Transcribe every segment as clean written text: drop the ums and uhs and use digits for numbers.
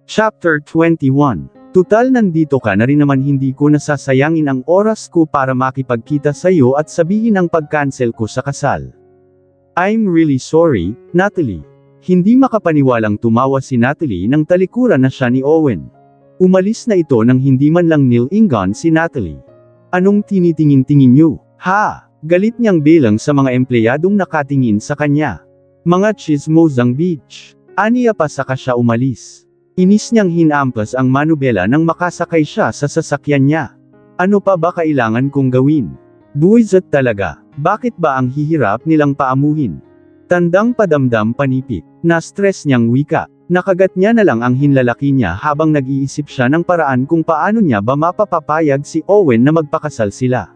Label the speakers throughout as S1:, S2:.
S1: Chapter 21. Tutal nandito ka na rin naman, hindi ko nasasayangin ang oras ko para makipagkita sa'yo at sabihin ang pag-cancel ko sa kasal. I'm really sorry, Natalie. Hindi makapaniwalang tumawa si Natalie nang talikuran na siya ni Owen. Umalis na ito nang hindi man lang nilingon si Natalie. Anong tinitingin-tingin niyo? Ha? Galit niyang bilang sa mga empleyadong nakatingin sa kanya. Mga chismosang bitch. Aniya pa saka siya umalis. Inis niyang hinampas ang manubela nang makasakay siya sa sasakyan niya. Ano pa ba kailangan kong gawin? Buwisit talaga. Bakit ba ang hihirap nilang paamuhin? Tandang padamdam panipik. Na-stress niyang wika. Nakagat niya na lang ang hinlalaki niya habang nag-iisip siya ng paraan kung paano niya ba mapapapayag si Owen na magpakasal sila.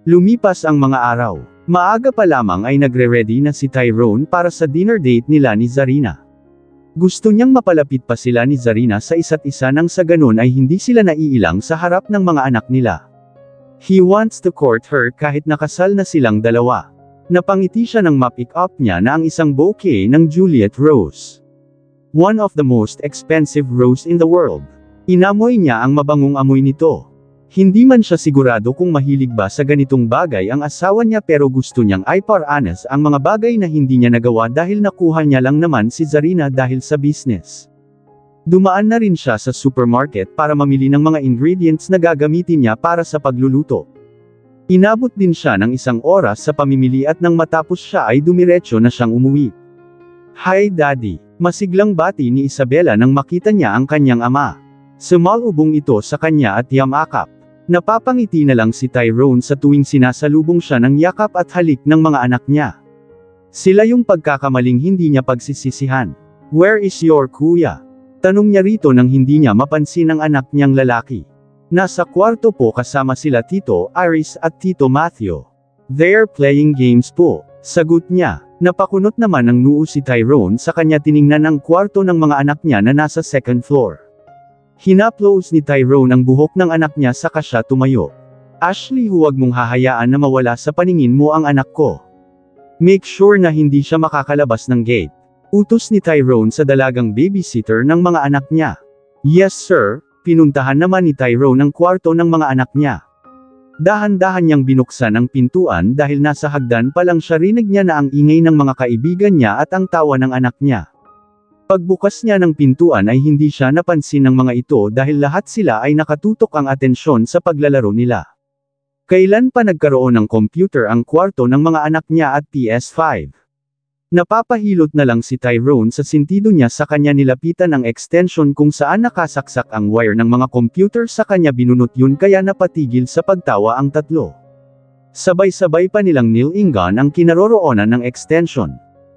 S1: Lumipas ang mga araw. Maaga pa lamang ay nagre-ready na si Tyrone para sa dinner date nila ni Zarina. Gusto niyang mapalapit pa sila ni Zarina sa isa't isa nang sa ganun ay hindi sila naiilang sa harap ng mga anak nila. He wants to court her kahit nakasal na silang dalawa. Napangiti siya nang ma-pick up niya na ang isang bouquet ng Juliet Rose. One of the most expensive rose in the world. Inamoy niya ang mabangong amoy nito. Hindi man siya sigurado kung mahilig ba sa ganitong bagay ang asawa niya, pero gusto niyang iparanas ang mga bagay na hindi niya nagawa dahil nakuha niya lang naman si Zarina dahil sa business. Dumaan na rin siya sa supermarket para mamili ng mga ingredients na gagamitin niya para sa pagluluto. Inabot din siya ng isang oras sa pamimili at nang matapos siya ay dumiretso na siyang umuwi. Hi Daddy! Masiglang bati ni Isabela nang makita niya ang kanyang ama. Sumalubong ito sa kanya at yamakap. Napapangiti na lang si Tyrone sa tuwing sinasalubong siya ng yakap at halik ng mga anak niya. Sila yung pagkakamaling hindi niya pagsisisihan. Where is your kuya? Tanong niya rito nang hindi niya mapansin ang anak niyang lalaki. Nasa kwarto po kasama sila Tito Iris at Tito Matthew. They're playing games po. Sagot niya. Napakunot naman ng noo si Tyrone sa kanya tiningnan ang kwarto ng mga anak niya na nasa second floor. Hinaplos ni Tyrone ang buhok ng anak niya saka siya tumayo. Ashley, huwag mong hahayaan na mawala sa paningin mo ang anak ko. Make sure na hindi siya makakalabas ng gate. Utos ni Tyrone sa dalagang babysitter ng mga anak niya. Yes sir, pinuntahan naman ni Tyrone ang kwarto ng mga anak niya. Dahan-dahan niyang binuksan ang pintuan dahil nasa hagdan pa lang siya, rinig niya na ang ingay ng mga kaibigan niya at ang tawa ng anak niya. Pagbukas niya ng pintuan ay hindi siya napansin ng mga ito dahil lahat sila ay nakatutok ang atensyon sa paglalaro nila. Kailan pa nagkaroon ng computer ang kwarto ng mga anak niya at PS5? Napapahilot na lang si Tyrone sa sentido niya sa kanya nilapitan ang extension kung saan nakasaksak ang wire ng mga computer sa kanya, binunot yun kaya napatigil sa pagtawa ang tatlo. Sabay-sabay pa nilang nilingon ang kinaroroonan ng extension.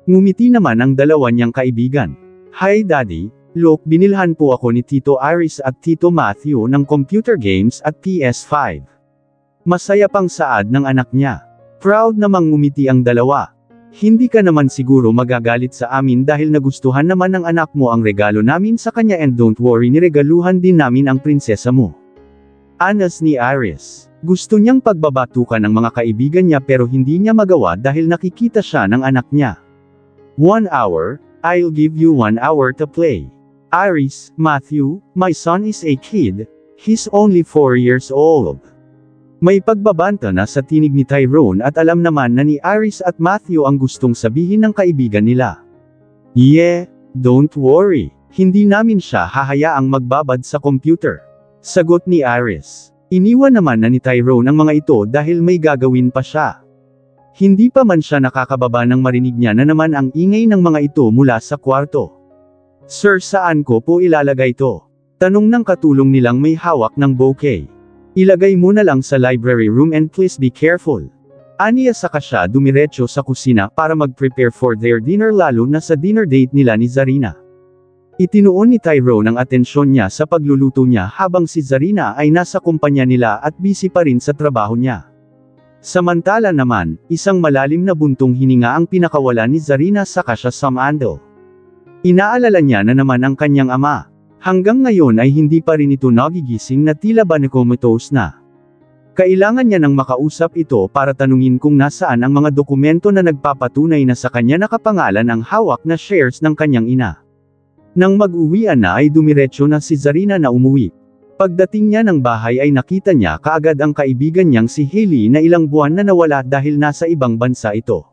S1: Ngumiti naman ang dalawa niyang kaibigan. Hi Daddy, look, binilhan po ako ni Tito Iris at Tito Matthew ng computer games at PS5. Masaya pang saad ng anak niya. Proud namang ngumiti ang dalawa. Hindi ka naman siguro magagalit sa amin dahil nagustuhan naman ng anak mo ang regalo namin sa kanya, and don't worry, niregaluhan din namin ang prinsesa mo. Anas ni Iris. Gusto niyang pagbabatukan ng mga kaibigan niya pero hindi niya magawa dahil nakikita siya ng anak niya. 1 hour? I'll give you 1 hour to play. Iris, Matthew, my son is a kid. He's only 4 years old. May pagbabanta na sa tinig ni Tyrone at alam naman na ni Iris at Matthew ang gustong sabihin ng kaibigan nila. Yeah, don't worry. Hindi namin siya hahayaang magbabad sa computer. Sagot ni Iris. Iniwan naman na ni Tyrone ang mga ito dahil may gagawin pa siya. Hindi pa man siya nakakababa nang marinig niya na naman ang ingay ng mga ito mula sa kwarto. Sir, saan ko po ilalagay ito? Tanong ng katulong nilang may hawak ng bouquet. Ilagay mo na lang sa library room and please be careful. Aniya saka siya dumiretso sa kusina para mag-prepare for their dinner, lalo na sa dinner date nila ni Zarina. Itinuon ni Tyrone ang atensyon niya sa pagluluto niya habang si Zarina ay nasa kumpanya nila at busy pa rin sa trabaho niya. Samantala naman, isang malalim na buntong hininga ang pinakawala ni Zarina saka siya sumandal. Inaalala niya na naman ang kanyang ama. Hanggang ngayon ay hindi pa rin ito nagigising na tila ba nakomatose na. Kailangan niya nang makausap ito para tanungin kung nasaan ang mga dokumento na nagpapatunay na sa kanya nakapangalan ang hawak na shares ng kanyang ina. Nang mag-uwian na ay dumiretso na si Zarina na umuwi. Pagdating niya ng bahay ay nakita niya kaagad ang kaibigan niyang si Hailey na ilang buwan na nawala dahil nasa ibang bansa ito.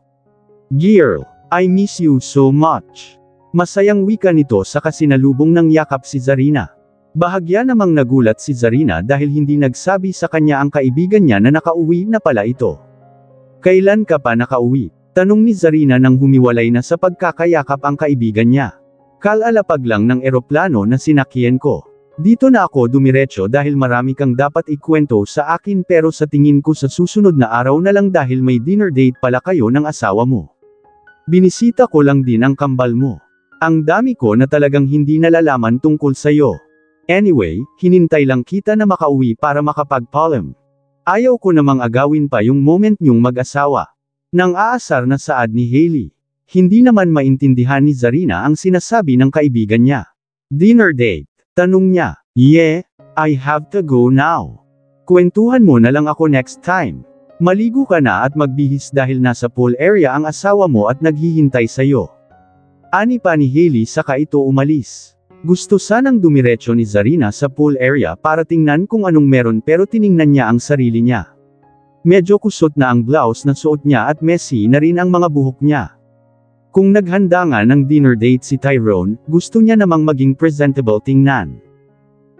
S1: "Girl, I miss you so much." Masayang wika nito sa kasinalubong ng yakap si Zarina. Bahagya namang nagulat si Zarina dahil hindi nagsabi sa kanya ang kaibigan niya na nakauwi na pala ito. "Kailan ka pa nakauwi?" tanong ni Zarina nang humiwalay na sa pagkakayakap ang kaibigan niya. "Kalalapag lang ng eroplano na sinakyan ko. Dito na ako dumiretso dahil marami kang dapat ikwento sa akin pero sa tingin ko sa susunod na araw na lang dahil may dinner date pala kayo ng asawa mo. Binisita ko lang din ang kambal mo. Ang dami ko na talagang hindi nalalaman tungkol sa'yo. Anyway, hinintay lang kita na makauwi para makapag-palm. Ayaw ko namang agawin pa yung moment nyong mag-asawa." Nang aasar na saad ni Hailey. Hindi naman maintindihan ni Zarina ang sinasabi ng kaibigan niya. "Dinner date?" tanong niya. "Yeah, I have to go now. Kwentuhan mo na lang ako next time. Maligo ka na at magbihis dahil nasa pool area ang asawa mo at naghihintay sa'yo." Ani pa ni Hailey saka ito umalis. Gusto sanang dumiretso ni Zarina sa pool area para tingnan kung anong meron pero tiningnan niya ang sarili niya. Medyo kusot na ang blouse na suot niya at messy na rin ang mga buhok niya. Kung naghanda nga ng dinner date si Tyrone, gusto niya namang maging presentable tingnan.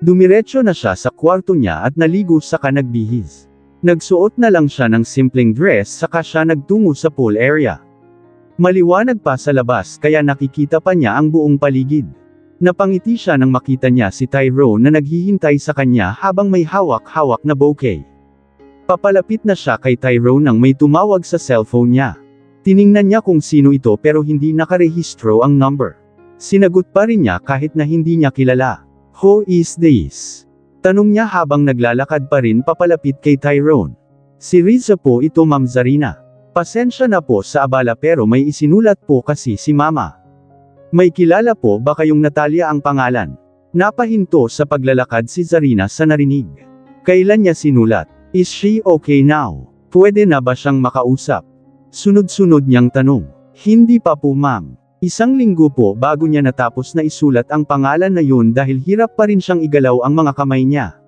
S1: Dumiretso na siya sa kwarto niya at naligo saka nagbihis. Nagsuot na lang siya ng simpleng dress saka siya nagtungo sa pool area. Maliwanag pa sa labas kaya nakikita pa niya ang buong paligid. Napangiti siya nang makita niya si Tyrone na naghihintay sa kanya habang may hawak-hawak na bouquet. Papalapit na siya kay Tyrone nang may tumawag sa cellphone niya. Tiningnan niya kung sino ito pero hindi nakarehistro ang number. Sinagot pa rin niya kahit na hindi niya kilala. "Who is this?" tanong niya habang naglalakad pa rin papalapit kay Tyrone. "Si Riza po ito, Ma'am Zarina. Pasensya na po sa abala pero may isinulat po kasi si Mama." "May kilala po ba kayong Natalia ang pangalan?" Napahinto sa paglalakad si Zarina sa narinig. Kailan niya sinulat? "Is she okay now? Pwede na ba siyang makausap?" Sunod-sunod niyang tanong. "Hindi pa po, ma'am. Isang linggo po bago niya natapos na isulat ang pangalan na yun dahil hirap pa rin siyang igalaw ang mga kamay niya."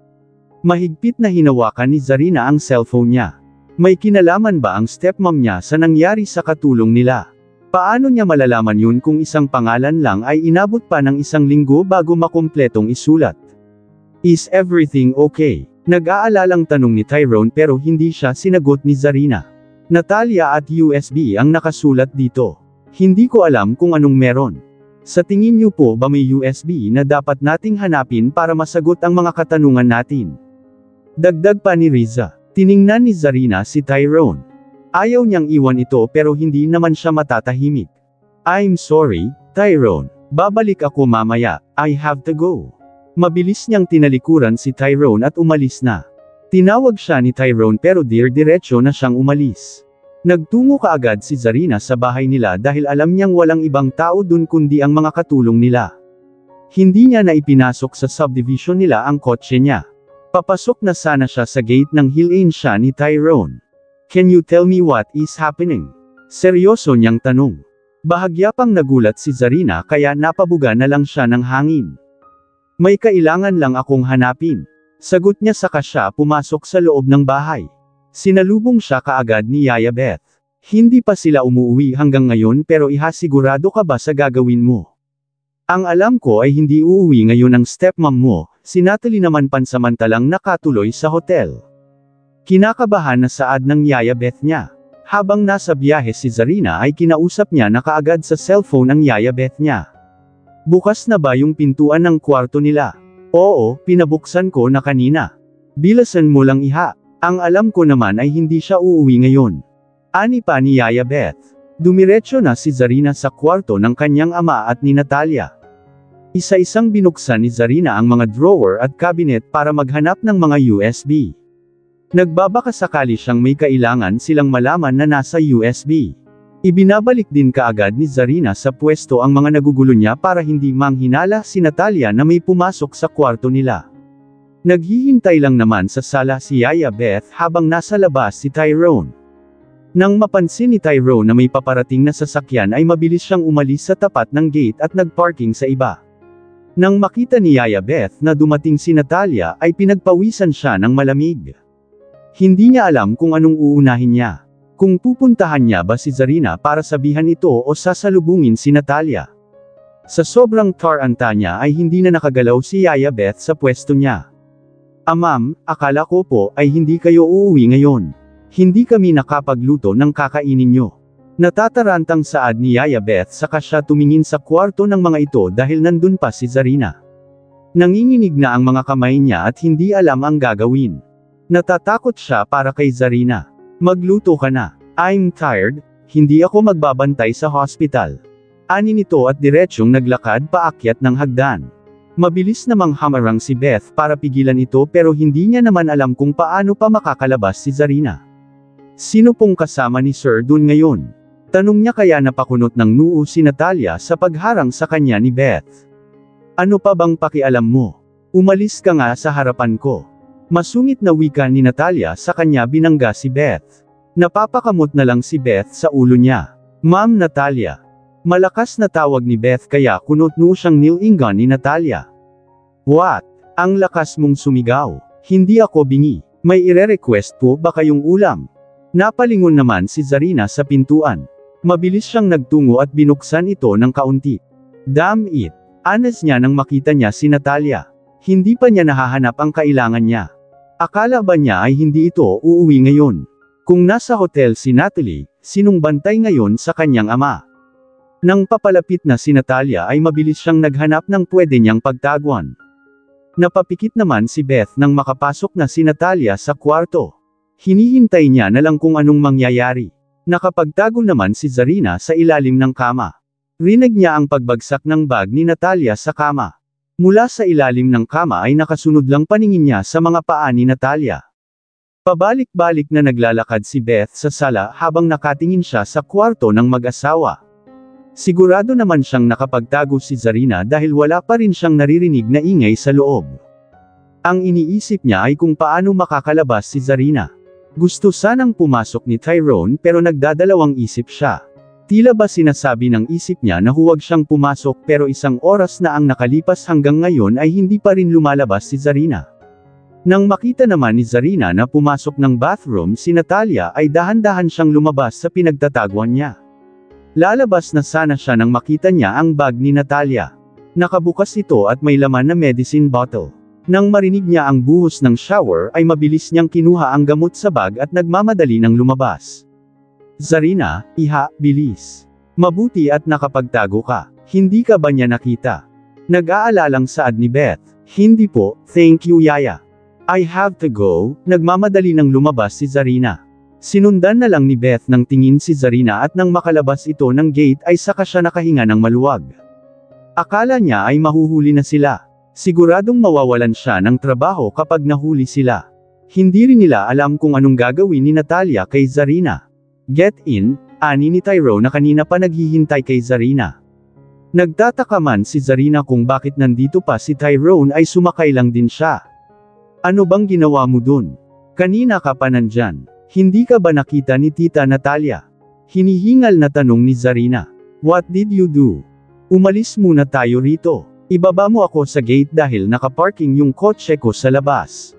S1: Mahigpit na hinawakan ni Zarina ang cellphone niya. May kinalaman ba ang stepmom niya sa nangyari sa katulong nila? Paano niya malalaman yun kung isang pangalan lang ay inabot pa ng isang linggo bago makumpletong isulat? "Is everything okay?" Nag-aalalang tanong ni Tyrone pero hindi siya sinagot ni Zarina. "Natalia at USB ang nakasulat dito. Hindi ko alam kung anong meron. Sa tingin niyo po ba may USB na dapat nating hanapin para masagot ang mga katanungan natin?" Dagdag pa ni Riza. Tiningnan ni Zarina si Tyrone. Ayaw niyang iwan ito pero hindi naman siya matatahimik. "I'm sorry, Tyrone. Babalik ako mamaya. I have to go." Mabilis niyang tinalikuran si Tyrone at umalis na. Tinawag siya ni Tyrone pero diretso na siyang umalis. Nagtungo kaagad si Zarina sa bahay nila dahil alam niyang walang ibang tao dun kundi ang mga katulong nila. Hindi niya na ipinasok sa subdivision nila ang kotse niya. Papasok na sana siya sa gate nang hilain siya ni Tyrone. "Can you tell me what is happening?" Seryoso niyang tanong. Bahagya pang nagulat si Zarina kaya napabuga na lang siya ng hangin. "May kailangan lang akong hanapin." Sagot niya saka siya pumasok sa loob ng bahay. Sinalubong siya kaagad ni Yaya Beth. "Hindi pa sila umuwi hanggang ngayon pero ihasigurado ka ba sa gagawin mo? Ang alam ko ay hindi uuwi ngayon ang stepmom mo." Si Natalie naman pansamantalang nakatuloy sa hotel. Kinakabahan na saad ng Yaya Beth niya. Habang nasa biyahe si Zarina ay kinausap niya na kaagad sa cellphone ang Yaya Beth niya. "Bukas na ba yung pintuan ng kwarto nila?" "Oo, pinabuksan ko na kanina. Bilasan mo lang iha. Ang alam ko naman ay hindi siya uuwi ngayon." Ani pa ni Yaya Beth. Dumiretso na si Zarina sa kwarto ng kanyang ama at ni Natalia. Isa-isang binuksan ni Zarina ang mga drawer at cabinet para maghanap ng mga USB. Nagbabaka sakali siyang may kailangan silang malaman na nasa USB. Ibinabalik din kaagad ni Zarina sa pwesto ang mga nagugulo niya para hindi manghinala si Natalia na may pumasok sa kwarto nila. Naghihintay lang naman sa sala si Yaya Beth habang nasa labas si Tyrone. Nang mapansin ni Tyrone na may paparating na sasakyan ay mabilis siyang umalis sa tapat ng gate at nagparking sa iba. Nang makita ni Yaya Beth na dumating si Natalia ay pinagpawisan siya ng malamig. Hindi niya alam kung anong uunahin niya. Kung pupuntahan niya ba si Zarina para sabihan ito o sasalubungin si Natalia. Sa sobrang taranta niya ay hindi na nakagalaw si Yaya Beth sa pwesto niya. Ma'am, akala ko po ay hindi kayo uuwi ngayon. Hindi kami nakapagluto ng kakainin nyo. Natatarantang saad ni Yaya Beth saka siya tumingin sa kwarto ng mga ito dahil nandun pa si Zarina. Nanginginig na ang mga kamay niya at hindi alam ang gagawin. Natatakot siya para kay Zarina. Magluto ka na. I'm tired, hindi ako magbabantay sa hospital. Ani nito at diretsyong naglakad paakyat ng hagdan. Mabilis namang hamarang si Beth para pigilan ito pero hindi niya naman alam kung paano pa makakalabas si Zarina. Sino pong kasama ni Sir Dun ngayon? Tanong niya kaya napakunot ng noo si Natalia sa pagharang sa kanya ni Beth. Ano pa bang pakialam mo? Umalis ka nga sa harapan ko. Masungit na wika ni Natalia sa kanya binangga si Beth. Napapakamot na lang si Beth sa ulo niya. Ma'am Natalia. Malakas na tawag ni Beth kaya kunot noo siyang nilingan ni Natalia. What? Ang lakas mong sumigaw. Hindi ako bingi. May ire-request po ba kayong ulam? Napalingon naman si Zarina sa pintuan. Mabilis siyang nagtungo at binuksan ito ng kaunti. Damn it! Anas niya nang makita niya si Natalia. Hindi pa niya nahahanap ang kailangan niya. Akala ba niya ay hindi ito uuwi ngayon? Kung nasa hotel si Natalie, sinong bantay ngayon sa kanyang ama? Nang papalapit na si Natalia ay mabilis siyang naghanap ng pwede niyang pagtaguan. Napapikit naman si Beth nang makapasok na si Natalia sa kwarto. Hinihintay niya na lang kung anong mangyayari. Nakapagtago naman si Zarina sa ilalim ng kama. Rinig niya ang pagbagsak ng bag ni Natalia sa kama. Mula sa ilalim ng kama ay nakasunod lang paningin niya sa mga paa ni Natalia. Pabalik-balik na naglalakad si Beth sa sala habang nakatingin siya sa kwarto ng mag-asawa. Sigurado naman siyang nakapagtago si Zarina dahil wala pa rin siyang naririnig na ingay sa loob. Ang iniisip niya ay kung paano makakalabas si Zarina. Gusto sanang pumasok ni Tyrone pero nagdadalawang isip siya. Tila ba sinasabi ng isip niya na huwag siyang pumasok pero isang oras na ang nakalipas hanggang ngayon ay hindi pa rin lumalabas si Zarina. Nang makita naman ni Zarina na pumasok ng bathroom si Natalia ay dahan-dahan siyang lumabas sa pinagtataguan niya. Lalabas na sana siya nang makita niya ang bag ni Natalia. Nakabukas ito at may laman na medicine bottle. Nang marinig niya ang buhos ng shower ay mabilis niyang kinuha ang gamot sa bag at nagmamadali ng lumabas. Zarina, iha, bilis. Mabuti at nakapagtago ka. Hindi ka ba niya nakita? Nag-aalalang saad ni Beth. Hindi po, thank you Yaya. I have to go, nagmamadali ng lumabas si Zarina. Sinundan na lang ni Beth ng tingin si Zarina at nang makalabas ito ng gate ay saka siya nakahinga ng maluwag. Akala niya ay mahuhuli na sila. Siguradong mawawalan siya ng trabaho kapag nahuli sila. Hindi rin nila alam kung anong gagawin ni Natalia kay Zarina. Get in, ani ni Tyrone na kanina pa naghihintay kay Zarina. Nagtataka man si Zarina kung bakit nandito pa si Tyrone ay sumakay lang din siya. Ano bang ginawa mo dun? Kanina ka pa nandyan. Hindi ka ba nakita ni Tita Natalia? Hinihingal na tanong ni Zarina. What did you do? Umalis muna tayo rito. Ibaba mo ako sa gate dahil nakaparking yung kotse ko sa labas.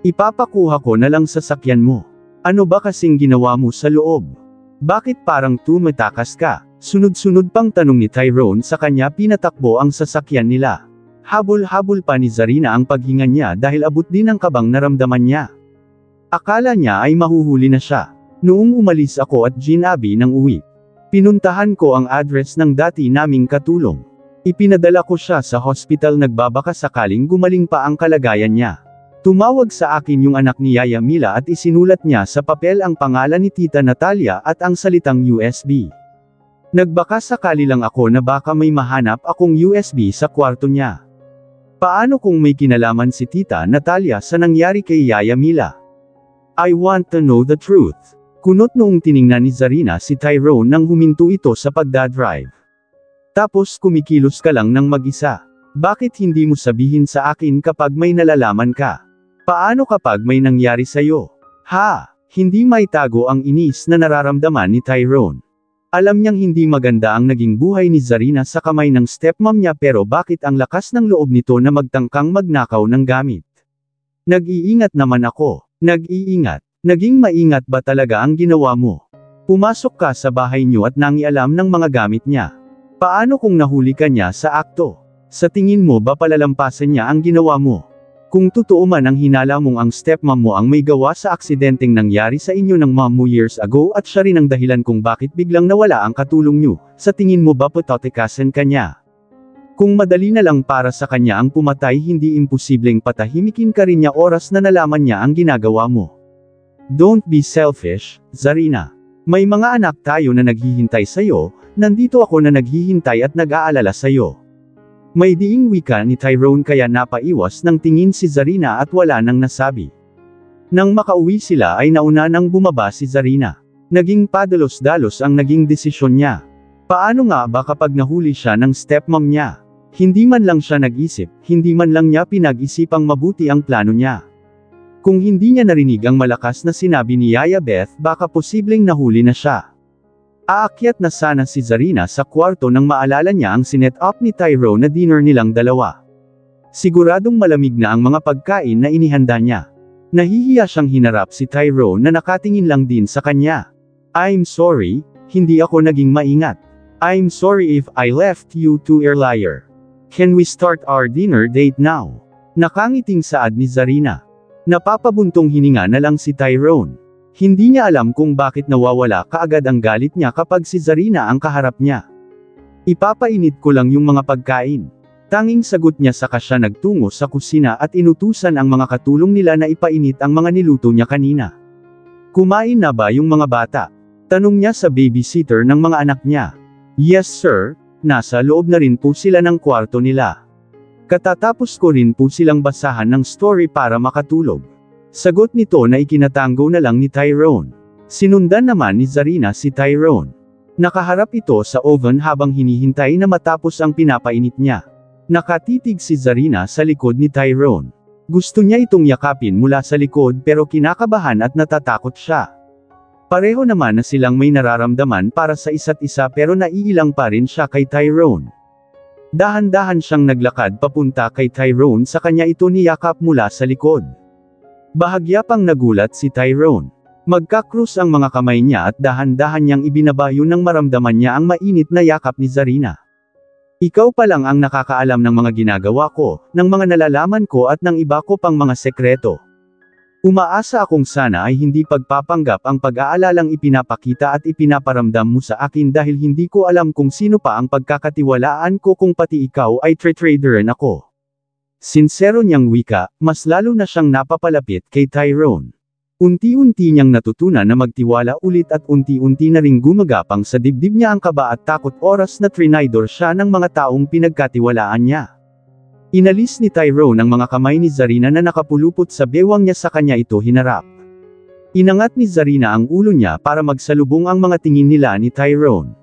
S1: Ipapakuha ko na lang sa sakyan mo. Ano ba kasing ginawa mo sa loob? Bakit parang tumatakas ka? Sunod-sunod pang tanong ni Tyrone sa kanya pinatakbo ang sasakyan nila. Habol-habol pa ni Zarina ang paghinga niya dahil abot din ang kabang naramdaman niya. Akala niya ay mahuhuli na siya. Noong umalis ako at ginabi ng uwi. Pinuntahan ko ang address ng dati naming katulong. Ipinadala ko siya sa hospital nagbabaka sakaling gumaling pa ang kalagayan niya. Tumawag sa akin yung anak ni Yaya Mila at isinulat niya sa papel ang pangalan ni Tita Natalia at ang salitang USB. Nagbaka sakali lang ako na baka may mahanap akong USB sa kwarto niya. Paano kung may kinalaman si Tita Natalia sa nangyari kay Yaya Mila? I want to know the truth. Kunot noong tiningnan ni Zarina si Tyrone nang huminto ito sa pagdadrive. Tapos kumikilos ka lang ng mag-isa. Bakit hindi mo sabihin sa akin kapag may nalalaman ka? Paano kapag may nangyari sa'yo? Ha! Hindi maitago ang inis na nararamdaman ni Tyrone. Alam niyang hindi maganda ang naging buhay ni Zarina sa kamay ng stepmom niya pero bakit ang lakas ng loob nito na magtangkang magnakaw ng gamit? Nag-iingat naman ako. Nag-iingat. Naging maingat ba talaga ang ginawa mo? Pumasok ka sa bahay niyo at nangialam ng mga gamit niya. Paano kung nahuli ka niya sa akto? Sa tingin mo ba palalampasan niya ang ginawa mo? Kung totoo man ang hinala mong ang stepmom mo ang may gawa sa aksidenteng nangyari sa inyo ng mom mo years ago at siya rin ang dahilan kung bakit biglang nawala ang katulong niyo, sa tingin mo ba patotikasan ka niya? Kung madali na lang para sa kanya ang pumatay hindi imposibleng patahimikin ka rin niya oras na nalaman niya ang ginagawa mo. Don't be selfish, Zarina. May mga anak tayo na naghihintay sa'yo, nandito ako na naghihintay at nag-aalala sa'yo. May diing wika ni Tyrone kaya napaiwas ng tingin si Zarina at wala nang nasabi. Nang makauwi sila ay nauna nang bumaba si Zarina. Naging padalos-dalos ang naging desisyon niya. Paano nga ba kapag nahuli siya ng stepmom niya? Hindi man lang siya nag-isip, hindi man lang niya pinag-isipang mabuti ang plano niya. Kung hindi niya narinig ang malakas na sinabi ni Yaya Beth baka posibleng nahuli na siya. Aakyat na sana si Zarina sa kwarto nang maalala niya ang sinet up ni Tyrone na dinner nilang dalawa. Siguradong malamig na ang mga pagkain na inihanda niya. Nahihiya siyang hinarap si Tyrone na nakatingin lang din sa kanya. I'm sorry, hindi ako naging maingat. I'm sorry if I left you too earlier. Can we start our dinner date now? Nakangiting saad ni Zarina. Napapabuntong hininga na lang si Tyrone. Hindi niya alam kung bakit nawawala kaagad ang galit niya kapag si Zarina ang kaharap niya. Ipapainit ko lang yung mga pagkain. Tanging sagot niya saka siya nagtungo sa kusina at inutusan ang mga katulong nila na ipainit ang mga niluto niya kanina. Kumain na ba yung mga bata? Tanong niya sa babysitter ng mga anak niya. Yes sir, nasa loob na rin po sila ng kwarto nila. Katatapos ko rin po silang basahan ng story para makatulog. Sagot nito na ikinatango na lang ni Tyrone. Sinundan naman ni Zarina si Tyrone. Nakaharap ito sa oven habang hinihintay na matapos ang pinapainit niya. Nakatitig si Zarina sa likod ni Tyrone. Gusto niya itong yakapin mula sa likod pero kinakabahan at natatakot siya. Pareho naman na silang may nararamdaman para sa isa't isa pero naiilang pa rin siya kay Tyrone. Dahan-dahan siyang naglakad papunta kay Tyrone sa kanya ito niyakap mula sa likod. Bahagya pang nagulat si Tyrone. Magkakrus ang mga kamay niya at dahan-dahan niyang ibinabayo nang maramdaman niya ang mainit na yakap ni Zarina. Ikaw pa lang ang nakakaalam ng mga ginagawa ko, ng mga nalalaman ko at ng iba ko pang mga sekreto. Umaasa akong sana ay hindi pagpapanggap ang pag-aalalang ipinapakita at ipinaparamdam mo sa akin dahil hindi ko alam kung sino pa ang pagkakatiwalaan ko kung pati ikaw ay traderin ako. Sinsero niyang wika, mas lalo na siyang napapalapit kay Tyrone. Unti-unti niyang natutunan na magtiwala ulit at unti-unti na ring gumagapang sa dibdib niya ang kaba at takot oras na trinaydor siya ng mga taong pinagkatiwalaan niya. Inalis ni Tyrone ang mga kamay ni Zarina na nakapulupot sa bewang niya sa kanya ito hinarap. Inangat ni Zarina ang ulo niya para magsalubong ang mga tingin nila ni Tyrone.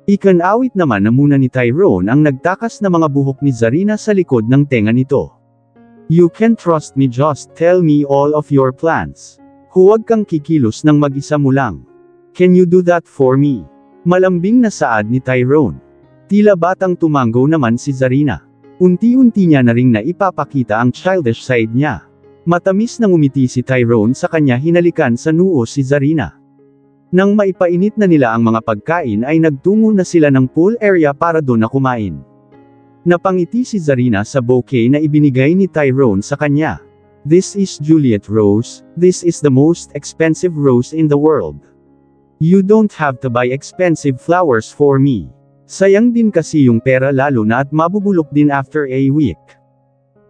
S1: Ikanawit naman na muna ni Tyrone ang nagtakas na mga buhok ni Zarina sa likod ng tenga nito. You can trust me, just tell me all of your plans. Huwag kang kikilos ng mag-isa mo lang. Can you do that for me? Malambing na saad ni Tyrone. Tila batang tumango naman si Zarina. Unti-unti niya na ring naipapakita ang childish side niya. Matamis na ngumiti si Tyrone sa kanya hinalikan sa noo si Zarina. Nang maipainit na nila ang mga pagkain ay nagtungo na sila ng pool area para doon na kumain. Napangiti si Zarina sa bouquet na ibinigay ni Tyrone sa kanya. This is Juliet Rose, this is the most expensive rose in the world. You don't have to buy expensive flowers for me. Sayang din kasi yung pera lalo na at mabubulok din after a week.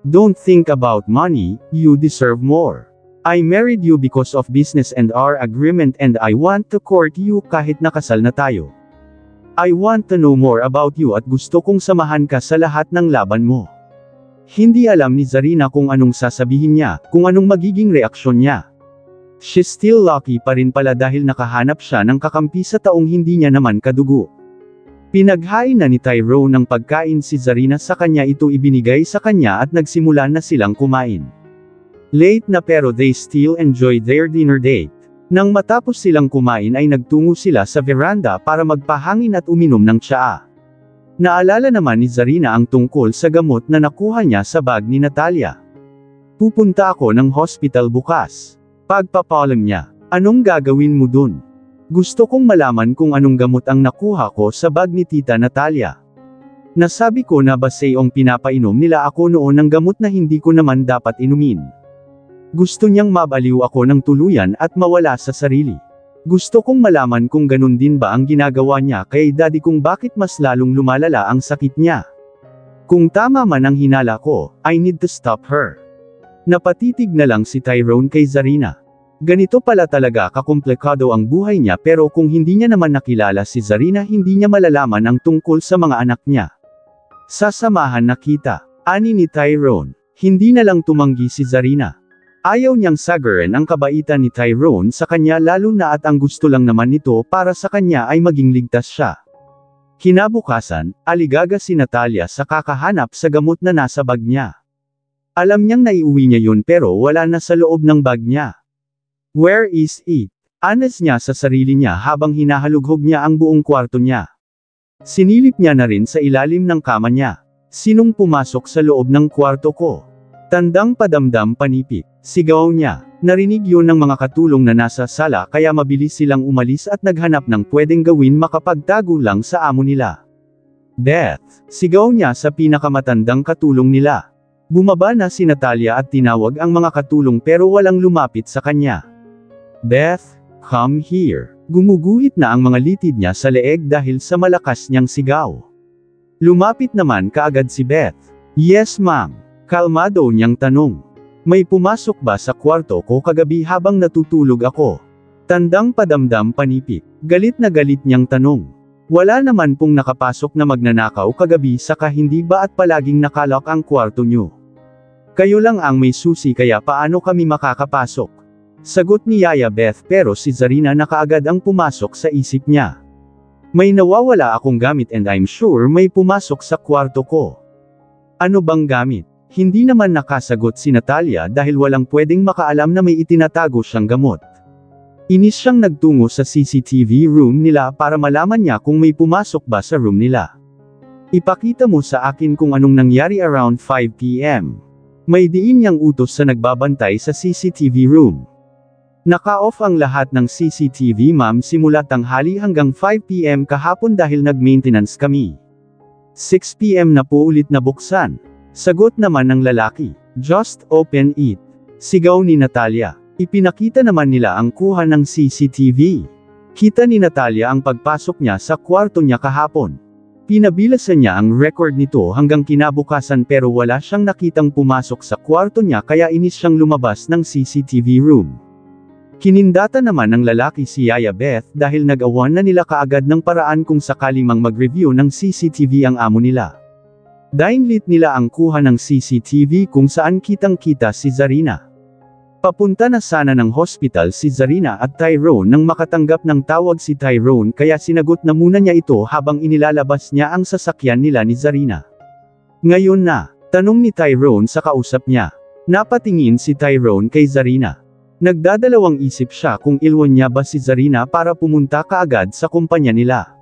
S1: Don't think about money, you deserve more. I married you because of business and our agreement and I want to court you kahit nakasal na tayo. I want to know more about you at gusto kong samahan ka sa lahat ng laban mo. Hindi alam ni Zarina kung anong sasabihin niya, kung anong magiging reaksyon niya. She's still lucky pa rin pala dahil nakahanap siya ng kakampi sa taong hindi niya naman kadugo. Pinaghain na ni Tyrone ng pagkain si Zarina sa kanya ito ibinigay sa kanya at nagsimula na silang kumain. Late na pero they still enjoyed their dinner date. Nang matapos silang kumain ay nagtungo sila sa veranda para magpahangin at uminom ng tsaa. Naalala naman ni Zarina ang tungkol sa gamot na nakuha niya sa bag ni Natalia. Pupunta ako ng hospital bukas. Pagpapalam niya. Anong gagawin mo dun? Gusto kong malaman kung anong gamot ang nakuha ko sa bag ni Tita Natalia. Nasabi ko na ba sayong pinapainom nila ako noon ng gamot na hindi ko naman dapat inumin. Gusto niyang mabaliw ako ng tuluyan at mawala sa sarili. Gusto kong malaman kung ganun din ba ang ginagawa niya kay daddy kung bakit mas lalong lumalala ang sakit niya. Kung tama man ang hinala ko, I need to stop her. Napatitig na lang si Tyrone kay Zarina. Ganito pala talaga kakomplikado ang buhay niya pero kung hindi niya naman nakilala si Zarina hindi niya malalaman ang tungkol sa mga anak niya. Sasamahan na kita. Ani ni Tyrone. Hindi na lang tumanggi si Zarina. Ayaw niyang sagarin ang kabaitan ni Tyrone sa kanya lalo na at ang gusto lang naman nito para sa kanya ay maging ligtas siya. Kinabukasan, aligaga si Natalia sa kakahanap sa gamot na nasa bag niya. Alam niyang naiuwi niya yun pero wala na sa loob ng bag niya. Where is it? Anas niya sa sarili niya habang hinahalughog niya ang buong kwarto niya. Sinilip niya na rin sa ilalim ng kama niya. Sinong pumasok sa loob ng kwarto ko? Tandang padamdam panipik. Sigaw niya. Narinig yun ng mga katulong na nasa sala kaya mabilis silang umalis at naghanap ng pwedeng gawin makapagtago lang sa amo nila. Beth! Sigaw niya sa pinakamatandang katulong nila. Bumaba na si Natalia at tinawag ang mga katulong pero walang lumapit sa kanya. Beth, come here. Gumuguhit na ang mga litid niya sa leeg dahil sa malakas niyang sigaw. Lumapit naman kaagad si Beth. Yes ma'am. Kalmado niyang tanong. May pumasok ba sa kwarto ko kagabi habang natutulog ako? Tandang padamdam panipik. Galit na galit niyang tanong. Wala naman pong nakapasok na magnanakaw kagabi saka hindi ba at palaging nakalak ang kwarto niyo? Kayo lang ang may susi kaya paano kami makakapasok? Sagot ni Yaya Beth pero si Zarina na kaagad ang pumasok sa isip niya. May nawawala akong gamit and I'm sure may pumasok sa kwarto ko. Ano bang gamit? Hindi naman nakasagot si Natalia dahil walang pwedeng makaalam na may itinatago siyang gamot. Inis siyang nagtungo sa CCTV room nila para malaman niya kung may pumasok ba sa room nila. Ipakita mo sa akin kung anong nangyari around 5 p.m. May diin niyang utos sa nagbabantay sa CCTV room. Naka-off ang lahat ng CCTV ma'am simula tanghali hanggang 5 p.m. kahapon dahil nag-maintenance kami. 6 p.m. na po ulit nabuksan. Sagot naman ng lalaki. Just open it. Sigaw ni Natalia. Ipinakita naman nila ang kuha ng CCTV. Kita ni Natalia ang pagpasok niya sa kwarto niya kahapon. Pinabilasan niya ang record nito hanggang kinabukasan pero wala siyang nakitang pumasok sa kwarto niya kaya inis siyang lumabas ng CCTV room. Kinindata naman ng lalaki si Yaya Beth dahil nag-awan na nila kaagad ng paraan kung sakali mang mag-review ng CCTV ang amo nila. Dainlit nila ang kuha ng CCTV kung saan kitang-kita si Zarina. Papunta na sana ng hospital si Zarina at Tyrone nang makatanggap ng tawag si Tyrone kaya sinagot na muna niya ito habang inilalabas niya ang sasakyan nila ni Zarina. Ngayon na, tanong ni Tyrone sa kausap niya. Napatingin si Tyrone kay Zarina. Nagdadalawang isip siya kung ilwan niya ba si Zarina para pumunta kaagad sa kumpanya nila.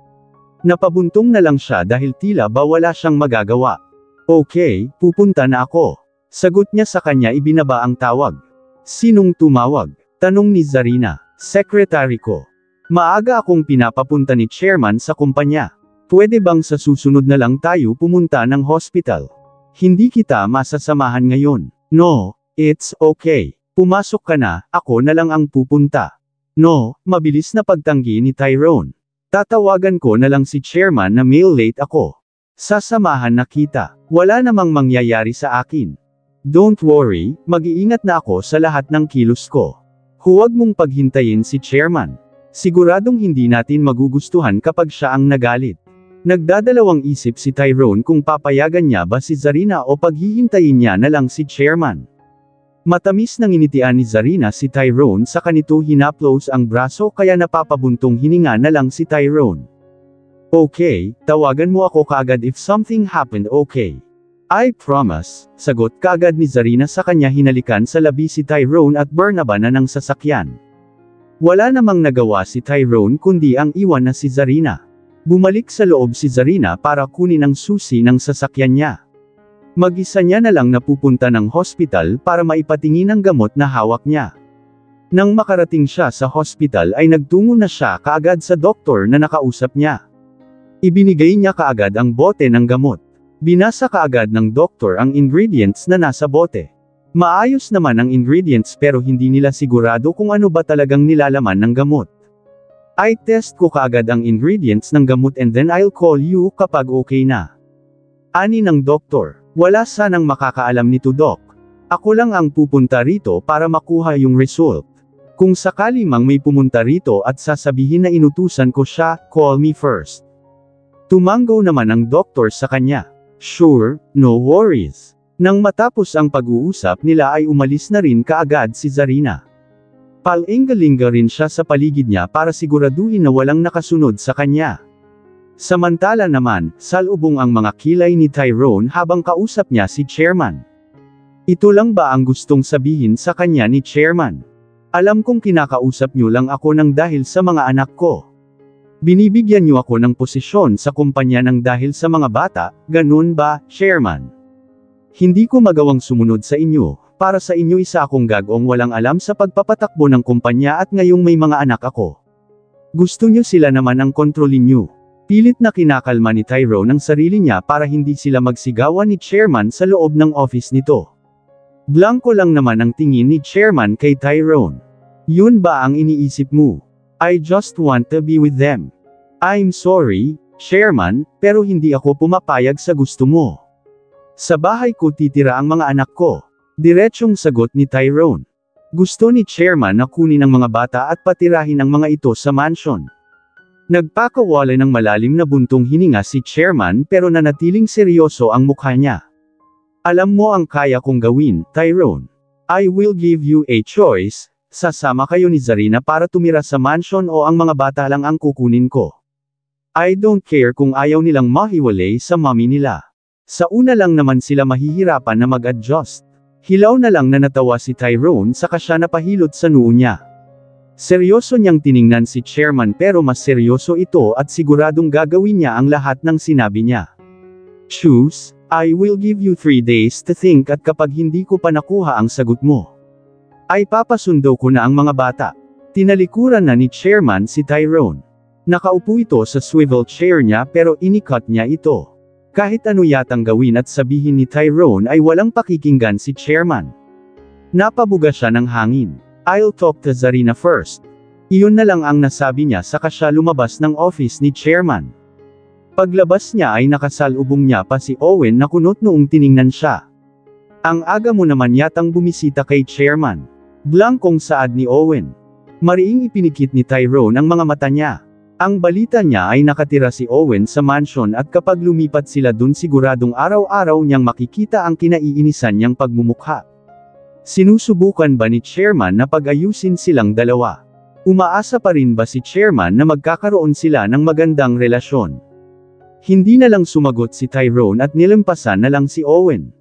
S1: Napabuntong na lang siya dahil tila ba wala siyang magagawa. Okay, pupunta na ako. Sagot niya sa kanya ibinaba ang tawag. Sinong tumawag? Tanong ni Zarina. Sekretary ko. Maaga akong pinapapunta ni chairman sa kumpanya. Pwede bang sa susunod na lang tayo pumunta ng hospital? Hindi kita masasamahan ngayon. No, it's okay. Pumasok ka na, ako na lang ang pupunta. No, mabilis na pagtanggi ni Tyrone. Tatawagan ko na lang si chairman na mail late ako. Sasamahan na kita. Wala namang mangyayari sa akin. Don't worry, mag-iingat na ako sa lahat ng kilos ko. Huwag mong paghintayin si chairman. Siguradong hindi natin magugustuhan kapag siya ang nagalit. Nagdadalawang isip si Tyrone kung papayagan niya ba si Zarina o paghihintayin niya na lang si chairman. Matamis nang initian ni Zarina si Tyrone sa kanito hinaplos ang braso kaya napapabuntong hininga na lang si Tyrone. Okay, tawagan mo ako kaagad if something happened okay. I promise, sagot kaagad ni Zarina sa kanya hinalikan sa labi si Tyrone at Bernaba na ng sasakyan. Wala namang nagawa si Tyrone kundi ang iwan na si Zarina. Bumalik sa loob si Zarina para kunin ang susi ng sasakyan niya. Mag-isa niya na lang napupunta ng hospital para maipatingin ang gamot na hawak niya. Nang makarating siya sa hospital ay nagtungo na siya kaagad sa doktor na nakausap niya. Ibinigay niya kaagad ang bote ng gamot. Binasa kaagad ng doktor ang ingredients na nasa bote. Maayos naman ang ingredients pero hindi nila sigurado kung ano ba talagang nilalaman ng gamot. I test ko kaagad ang ingredients ng gamot and then I'll call you kapag okay na. Ani ng doktor, wala sanang makakaalam nito Doc. Ako lang ang pupunta rito para makuha yung result. Kung sakali mang may pumunta rito at sasabihin na inutusan ko siya, call me first. Tumanggo naman ang doktor sa kanya. Sure, no worries. Nang matapos ang pag-uusap nila ay umalis na rin kaagad si Zarina. Palingalinga rin siya sa paligid niya para siguraduhin na walang nakasunod sa kanya. Samantala naman, salubong ang mga kilay ni Tyrone habang kausap niya si Chairman. Ito lang ba ang gustong sabihin sa kanya ni Chairman? Alam kong kinakausap niyo lang ako ng dahil sa mga anak ko. Binibigyan niyo ako ng posisyon sa kumpanya ng dahil sa mga bata, ganun ba, Chairman? Hindi ko magawang sumunod sa inyo, para sa inyo isa akong gagong walang alam sa pagpapatakbo ng kumpanya at ngayong may mga anak ako. Gusto niyo sila naman ang kontrolin niyo. Pilit na kinakalma ni Tyrone ang sarili niya para hindi sila magsigawan ni Chairman sa loob ng office nito. Blanko lang naman ang tingin ni Chairman kay Tyrone. Yun ba ang iniisip mo? I just want to be with them. I'm sorry, Chairman, pero hindi ako pumapayag sa gusto mo. Sa bahay ko titira ang mga anak ko. Diretsyong sagot ni Tyrone. Gusto ni Chairman na kunin ang mga bata at patirahin ang mga ito sa mansion. Nagpakawala ng malalim na buntong hininga si Chairman pero nanatiling seryoso ang mukha niya. Alam mo ang kaya kong gawin, Tyrone. I will give you a choice. Sasama kayo ni Zarina para tumira sa mansion o ang mga bata lang ang kukunin ko. I don't care kung ayaw nilang mahiwalay sa mommy nila. Sa una lang naman sila mahihirapan na mag-adjust. Hilaw na lang na natawa si Tyrone saka siya napahilot sa noo niya. Seryoso niyang tiningnan si Chairman pero mas seryoso ito at siguradong gagawin niya ang lahat ng sinabi niya. Choose, I will give you 3 days to think at kapag hindi ko pa nakuha ang sagot mo, ay papasundo ko na ang mga bata. Tinalikuran na ni Chairman si Tyrone. Nakaupo ito sa swivel chair niya pero inikat niya ito. Kahit ano yatang gawin at sabihin ni Tyrone ay walang pakikinggan si Chairman. Napabuga siya ng hangin. I'll talk to Zarina first. Iyon na lang ang nasabi niya saka siya lumabas ng office ni Chairman. Paglabas niya ay nakasalubong niya pa si Owen na kunot noong tiningnan siya. Ang aga mo naman yatang bumisita kay Chairman. Blankong saad ni Owen. Mariing ipinikit ni Tyrone ang mga mata niya. Ang balita niya ay nakatira si Owen sa mansion at kapag lumipat sila dun siguradong araw-araw niyang makikita ang kinaiinisan niyang pagmumukha. Sinusubukan ba ni Chairman na pag-ayusin silang dalawa? Umaasa pa rin ba si Chairman na magkakaroon sila ng magandang relasyon? Hindi na lang sumagot si Tyrone at nilampasan na lang si Owen.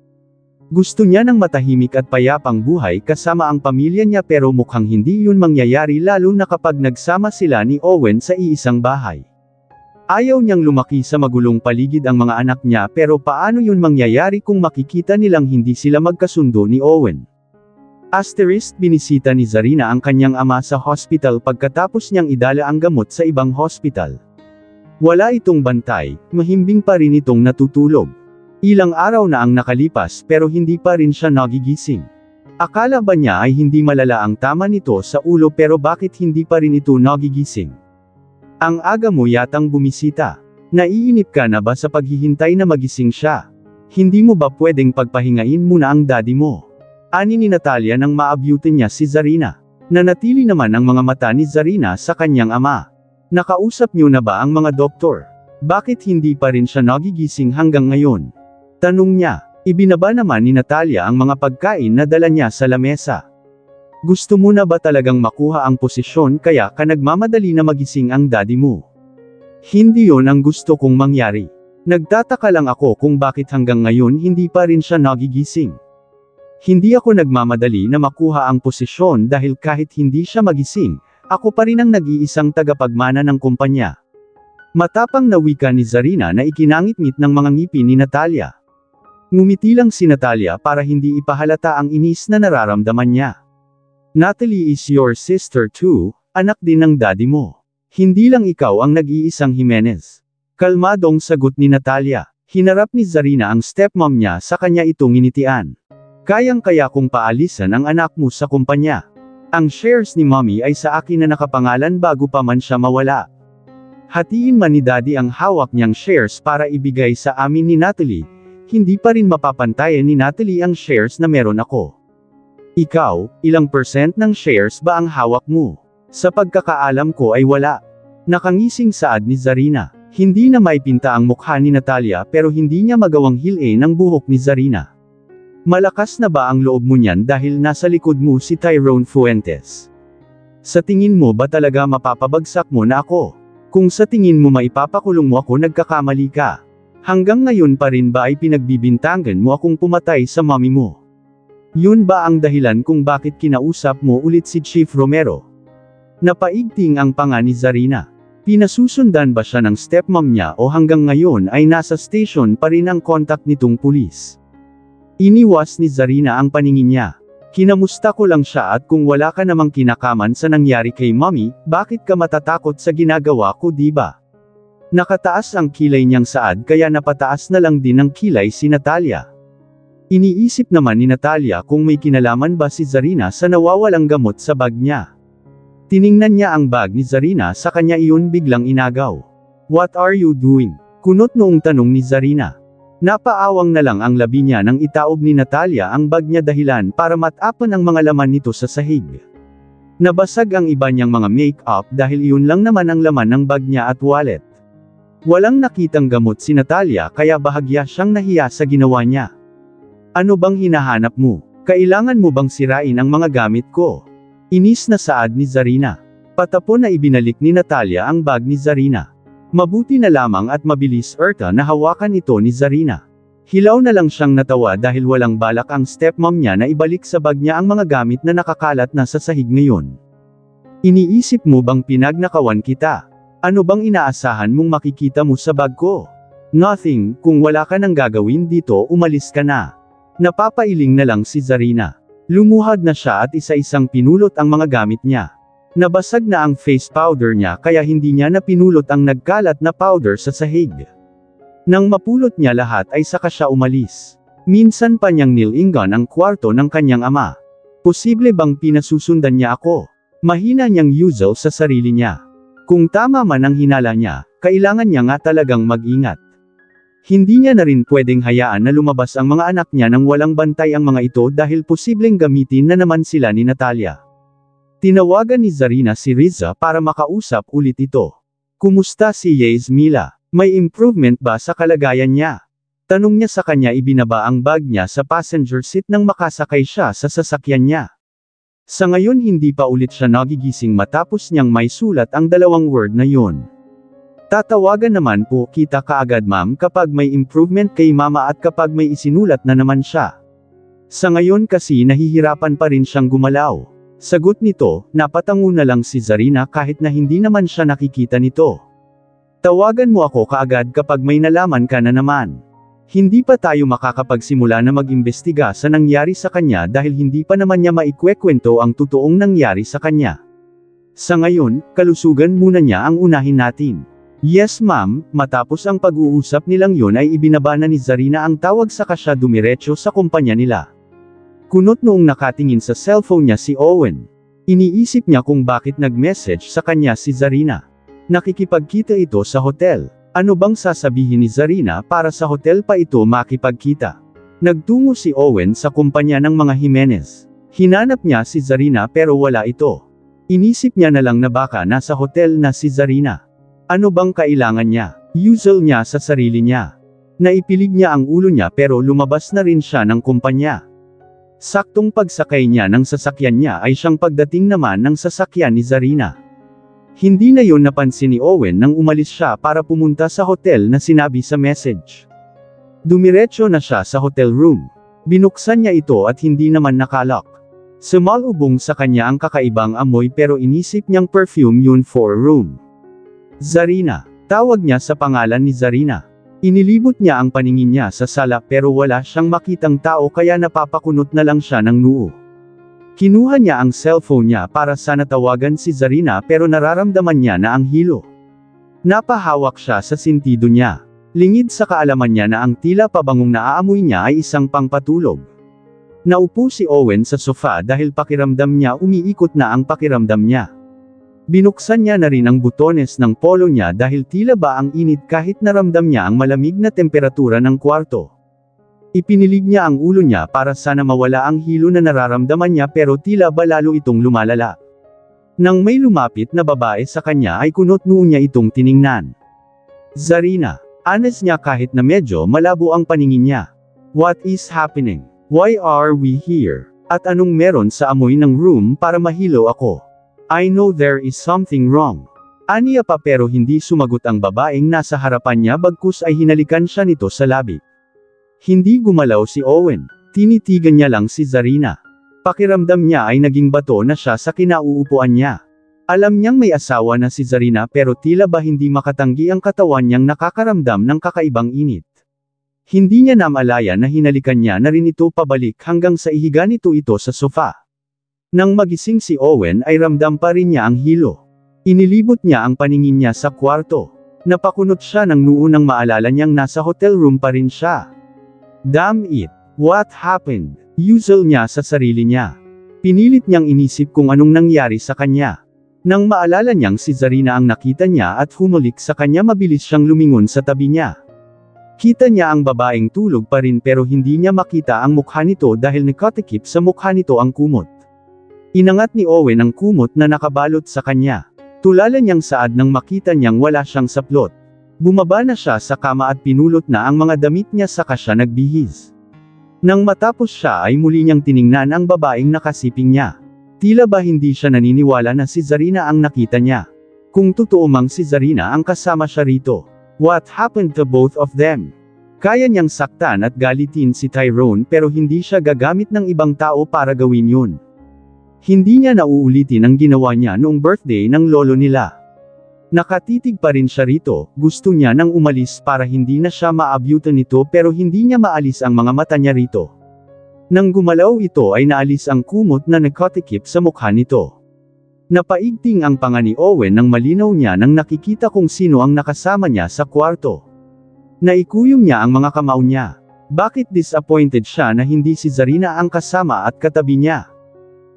S1: Gusto niya ng matahimik at payapang buhay kasama ang pamilya niya pero mukhang hindi yun mangyayari lalo na kapag nagsama sila ni Owen sa iisang bahay. Ayaw niyang lumaki sa magulong paligid ang mga anak niya pero paano yun mangyayari kung makikita nilang hindi sila magkasundo ni Owen. Binisita ni Zarina ang kanyang ama sa hospital pagkatapos niyang idala ang gamot sa ibang hospital. Wala itong bantay, mahimbing pa rin itong natutulog. Ilang araw na ang nakalipas pero hindi pa rin siya nagigising. Akala ba niya ay hindi malala ang tama nito sa ulo pero bakit hindi pa rin ito nagigising? Ang aga mo yatang bumisita. Naiinip ka na ba sa paghihintay na magising siya? Hindi mo ba pwedeng pagpahingain muna ang daddy mo? Ani ni Natalia nang maabyutin niya si Zarina. Nanatili naman ang mga mata ni Zarina sa kanyang ama. Nakausap niyo na ba ang mga doktor? Bakit hindi pa rin siya nagigising hanggang ngayon? Tanong niya. Ibinaba naman ni Natalia ang mga pagkain na dala niya sa lamesa. Gusto mo na ba talagang makuha ang posisyon kaya ka nagmamadali na magising ang daddy mo? Hindi yon ang gusto kong mangyari. Nagtataka lang ako kung bakit hanggang ngayon hindi pa rin siya nagigising. Hindi ako nagmamadali na makuha ang posisyon dahil kahit hindi siya magising, Ako pa rin ang nag-iisang tagapagmana ng kumpanya. Matapang na wika ni Zarina na ikinangit-ngit ng mga ngipin ni Natalia. Ngumiti lang si Natalia para hindi ipahalata ang inis na nararamdaman niya. Natalie is your sister too, anak din ng daddy mo. Hindi lang ikaw ang nag-iisang Jimenez. Kalmadong sagot ni Natalia. Hinarap ni Zarina ang stepmom niya sa kanya itong initian. Kayang-kaya kong paalisan ang anak mo sa kumpanya. Ang shares ni mommy ay sa akin na nakapangalan bago pa man siya mawala. Hatiin man ni daddy ang hawak niyang shares para ibigay sa amin ni Natalie, hindi pa rin mapapantayan ni Natalie ang shares na meron ako. Ikaw, ilang percent ng shares ba ang hawak mo? Sa pagkakaalam ko ay wala. Nakangising saad ni Zarina. Hindi na maipinta ang mukha ni Natalia pero hindi niya magawang hilin ang buhok ni Zarina. Malakas na ba ang loob mo niyan dahil nasa likod mo si Tyrone Fuentes? Sa tingin mo ba talaga mapapabagsak mo na ako? Kung sa tingin mo maipapakulong mo ako nagkakamali ka. Hanggang ngayon pa rin ba ay pinagbibintangan mo akong pumatay sa mami mo? Yun ba ang dahilan kung bakit kinausap mo ulit si Chief Romero? Napaigting ang panga ni Zarina. Pinasusundan ba siya ng stepmom niya o hanggang ngayon ay nasa station pa rin ang kontak nitong pulis? Iniwas ni Zarina ang paningin niya. Kinamusta ko lang siya at kung wala ka namang kinakaman sa nangyari kay mommy, bakit ka matatakot sa ginagawa ko diba? Nakataas ang kilay niyang saad kaya napataas na lang din ang kilay si Natalia. Iniisip naman ni Natalia kung may kinalaman ba si Zarina sa nawawalang gamot sa bag niya. Tiningnan niya ang bag ni Zarina sa kanya iyon biglang inagaw. What are you doing? Kunot noong tanong ni Zarina. Napaawang na lang ang labi niya nang itaob ni Natalia ang bag niya dahilan para matapan ang mga laman nito sa sahig. Nabasag ang iba niyang mga make-up dahil iyon lang naman ang laman ng bag niya at wallet. Walang nakitang gamot si Natalia kaya bahagya siyang nahiya sa ginawa niya. Ano bang hinahanap mo? Kailangan mo bang sirain ang mga gamit ko? Inis na saad ni Zarina. Patapon na ibinalik ni Natalia ang bag ni Zarina. Mabuti na lamang at mabilis na hawakan ito ni Zarina. Hilaw na lang siyang natawa dahil walang balak ang stepmom niya na ibalik sa bag niya ang mga gamit na nakakalat na sa sahig ngayon. Iniisip mo bang pinagnakawan kita? Ano bang inaasahan mong makikita mo sa bag ko? Nothing, kung wala ka nang gagawin dito umalis ka na. Napapailing na lang si Zarina. Lumuhad na siya at isa-isang pinulot ang mga gamit niya. Nabasag na ang face powder niya kaya hindi niya na pinulot ang nagkalat na powder sa sahig. Nang mapulot niya lahat ay saka siya umalis. Minsan pa niyang nilingan ang kwarto ng kanyang ama. Posible bang pinasusundan niya ako? Mahina niyang usual sa sarili niya. Kung tama man ang hinala niya, kailangan niya nga talagang mag-ingat. Hindi niya na rin pwedeng hayaan na lumabas ang mga anak niya nang walang bantay ang mga ito dahil posibleng gamitin na naman sila ni Natalia. Tinawagan ni Zarina si Riza para makausap ulit ito. Kumusta si Yasmila? May improvement ba sa kalagayan niya? Tanong niya sa kanya ibinaba ang bag niya sa passenger seat nang makasakay siya sa sasakyan niya. Sa ngayon hindi pa ulit siya nagigising matapos niyang may sulat ang dalawang word na yun. Tatawagan naman po kita kaagad ma'am kapag may improvement kay mama at kapag may isinulat na naman siya. Sa ngayon kasi nahihirapan pa rin siyang gumalaw. Sagot nito, napatango na lang si Zarina kahit na hindi naman siya nakikita nito. Tawagan mo ako kaagad kapag may nalaman ka na naman. Hindi pa tayo makakapagsimula na mag-imbestiga sa nangyari sa kanya dahil hindi pa naman niya maikwekwento ang totoong nangyari sa kanya. Sa ngayon, kalusugan muna niya ang unahin natin. Yes ma'am, matapos ang pag-uusap nilang yon ay ibinaba na ni Zarina ang tawag saka siya dumiretso sa kumpanya nila. Kunot noong nakatingin sa cellphone niya si Owen. Iniisip niya kung bakit nag-message sa kanya si Zarina. Nakikipagkita ito sa hotel. Ano bang sasabihin ni Zarina para sa hotel pa ito makipagkita? Nagtungo si Owen sa kumpanya ng mga Jimenez. Hinanap niya si Zarina pero wala ito. Inisip niya na lang na baka nasa hotel na si Zarina. Ano bang kailangan niya? Usual niya sa sarili niya. Naipilig niya ang ulo niya pero lumabas na rin siya ng kumpanya. Saktong pagsakay niya ng sasakyan niya ay siyang pagdating naman ng sasakyan ni Zarina. Hindi na yon napansin ni Owen nang umalis siya para pumunta sa hotel na sinabi sa message. Dumiretso na siya sa hotel room. Binuksan niya ito at hindi naman nakalock. Sumalubong sa kanya ang kakaibang amoy pero inisip niyang perfume yun for room. Zarina. Tawag niya sa pangalan ni Zarina. Inilibot niya ang paningin niya sa sala pero wala siyang makitang tao kaya napapakunot na lang siya ng noo. Kinuha niya ang cellphone niya para sana tawagan si Zarina pero nararamdaman niya na ang hilo. Napahawak siya sa sentido niya. Lingid sa kaalaman niya na ang tila pabangong naaamoy niya ay isang pangpatulog. Naupo si Owen sa sofa dahil pakiramdam niya umiikot na ang pakiramdam niya. Binuksan niya na rin ang butones ng polo niya dahil tila ba ang init kahit naramdam niya ang malamig na temperatura ng kwarto. Ipinilig niya ang ulo niya para sana mawala ang hilo na nararamdaman niya pero tila ba lalo itong lumalala. Nang may lumapit na babae sa kanya ay kunot noo niya itong tiningnan. Zarina. Honest niya kahit na medyo malabo ang paningin niya. What is happening? Why are we here? At anong meron sa amoy ng room para mahilo ako? I know there is something wrong. Aniya pa pero hindi sumagot ang babaeng nasa harapan niya bagkus ay hinalikan siya nito sa labi. Hindi gumalaw si Owen. Tinitigan niya lang si Zarina. Pakiramdam niya ay naging bato na siya sa kinauupuan niya. Alam niyang may asawa na si Zarina pero tila ba hindi makatanggi ang katawan niyang nakakaramdam ng kakaibang init. Hindi niya namalaya na hinalikan niya na rin ito pabalik hanggang sa ihiga nito ito sa sofa. Nang magising si Owen ay ramdam pa rin niya ang hilo. Inilibot niya ang paningin niya sa kwarto. Napakunot siya ng noo nang maalala niyang nasa hotel room pa rin siya. Damn it! What happened? Yusel niya sa sarili niya. Pinilit niyang inisip kung anong nangyari sa kanya. Nang maalala niyang si Zarina ang nakita niya at humulik sa kanya mabilis siyang lumingon sa tabi niya. Kita niya ang babaeng tulog pa rin pero hindi niya makita ang mukha nito dahil nakatikip sa mukha nito ang kumot. Inangat ni Owen ang kumot na nakabalot sa kanya. Tulala niyang saad nang makita niyang wala siyang saplot. Bumaba na siya sa kama at pinulot na ang mga damit niya saka siya nagbihis. Nang matapos siya ay muli niyang tiningnan ang babaeng nakasiping niya. Tila ba hindi siya naniniwala na si Zarina ang nakita niya. Kung totoo mang si Zarina ang kasama siya rito. What happened to both of them? Kaya niyang saktan at galitin si Tyrone pero hindi siya gagamit ng ibang tao para gawin yun. Hindi niya nauulitin ang ginawa niya noong birthday ng lolo nila. Nakatitig pa rin siya rito, gusto niya nang umalis para hindi na siya maabyutan nito pero hindi niya maalis ang mga mata niya rito. Nang gumalaw ito ay naalis ang kumot na nakatikip sa mukha nito. Napaigting ang panga ni Owen nang malinaw niya nang nakikita kung sino ang nakasama niya sa kwarto. Naikuyom niya ang mga kamao niya. Bakit disappointed siya na hindi si Zarina ang kasama at katabi niya?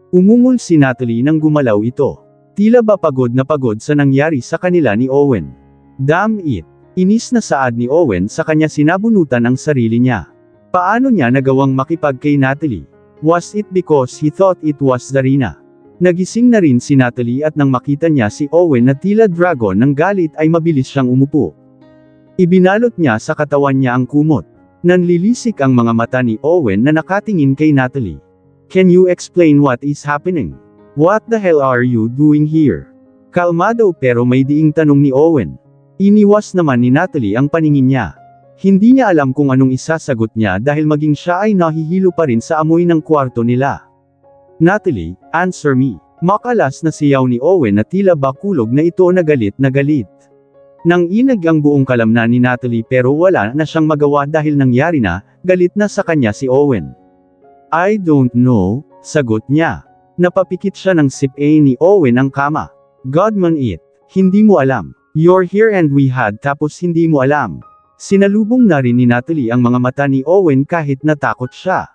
S1: Umungol si Natalie nang gumalaw ito. Tila ba pagod na pagod sa nangyari sa kanila ni Owen. Damn it! Inis na saad ni Owen sa kanya sinabunutan ang sarili niya. Paano niya nagawang makipag kay Natalie? Was it because he thought it was Zarina? Nagising na rin si Natalie at nang makita niya si Owen na tila dragon ng galit ay mabilis siyang umupo. Ibinalot niya sa katawan niya ang kumot. Nanlilisik ang mga mata ni Owen na nakatingin kay Natalie. Can you explain what is happening? What the hell are you doing here? Kalmado pero may diing tanong ni Owen. Iniwas naman ni Natalie ang paningin niya. Hindi niya alam kung anong isasagot niya dahil maging siya ay nahihilo pa rin sa amoy ng kwarto nila. Natalie, answer me. Makalas na siyaw ni Owen na tila bakulog na ito na galit na galit. Nang inag ang buong kalamnan ni Natalie pero wala na siyang magawa dahil nangyari na, galit na sa kanya si Owen. I don't know, sagot niya. Napapikit siya ng sip-a ni Owen ang kama. Godman it. Hindi mo alam. You're here and we had tapos hindi mo alam. Sinalubong na rin ni Natalie ang mga mata ni Owen kahit natakot siya.